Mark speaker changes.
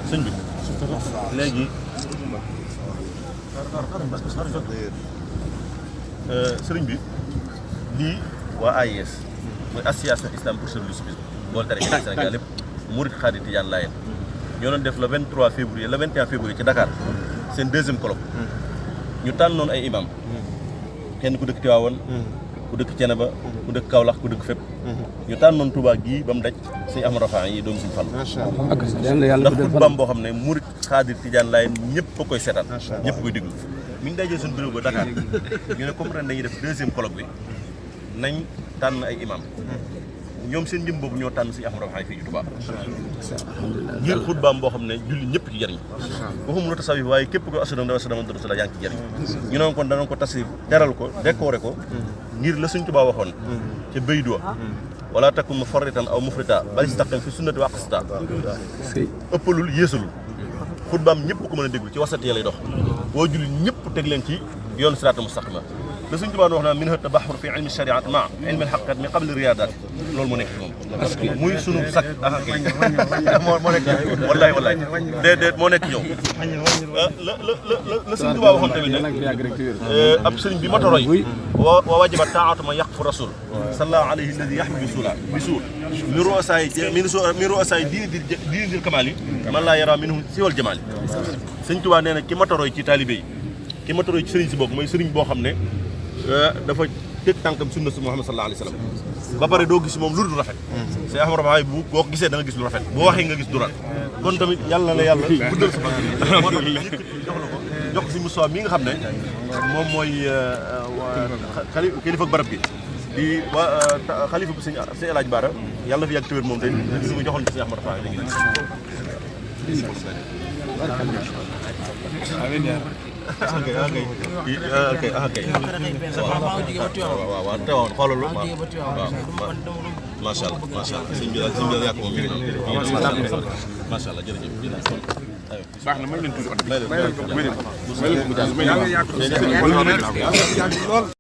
Speaker 1: sëñ bi léegi sëriñ bi lii waa AIS mooy association islam pour sauver le soufisme boole tarixa ci Sénégal lépp murid xaadir tijaan laayeen ñoo doon def le 23 février le 21 février ci Dakar seen deuxième colloque ñu tànnoon ay imam kenn ku dëkk Tivaouane ku dëkk Thiénaba ku dëkk Kaolack ku dëkk fépp ñu tànnoon Touba gii ba mu daj sëñ Ahmad Rafa yi doom suñu Fall ndax xutbaam boo xam ne murid xaadir tijaan laayeen ñëpp a koy seetaan ñëpp koy déglu mi ngi dajee suñu bureau ba Dakar ñu ne comme ren dañuy def deuxième colloque bi nañ tànn ay imam ñoom seen jëm boobu ñoo tànn sëñ Ahmad Rafa fii ci Touba ngir xutbaam boo xam ne julli ñëpp ci jariñ waxuma la tasawuf waaye képp ko asudam da sa yaa ngi ci jariñ ñu noon kon danañ ko tasawuf teral ko décoré ko ngir la suñ Touba waxoon ca Baydu wala takun mufarritan aw mufrita bal istaqim fi sunnati wa aqsita ëppalul yéesalul xutbaam ñëpp ko mën a déglu ci wasat lay dox boo julli ñëpp teg leen ci yoon siraatal mustaqima la suñ Touba wax naa min ha tabaxur fi ilmi shariat ma ilmi alxaqiqat mi qabli riyadat loolu moo nekk ci moom muy sunu sak kay moo nekk wallahi déedéet moo nekk ñëw la suñ Touba waxoon tamit ne ab sëriñ bi mata roy wa wajiba taatu ma yaqfu rasul sallallahu alayhi alladi yaxmi bi suul mi ruasaay diini dil kamaal yi man laa yara minhum siwal jamaal yi sëñ Touba nee na ki mata roy ci taalibe yi ki mata roy ci sëriñ si boobu mooy sëriñ boo xam ne dafa teg tànkam sunna su Muhammad sallallahu alayhi wa sallam ba pare doo gis moom lu dul rafet c'est Ahmad Rafa bu boo ko gisee da nga gis lu rafet boo waxee nga gis du rat kon tamit yàlla na yàlla guddal sa fan moo tax yëkkati jox la ko jox ko si Moussa mi nga xam ne moom mooy kilifa barab gi di waa xalifa bu sëñ El Hadj Bara yàlla na fi yàgg tëwér moom te li mu joxoon ci sëñ Ahmad Rafa léegi waaw teewoon xoolal lu waaw macha allah sëñ bi yàq moom mi ngi noonu macha allah jërëjëf baax na may leen tuuti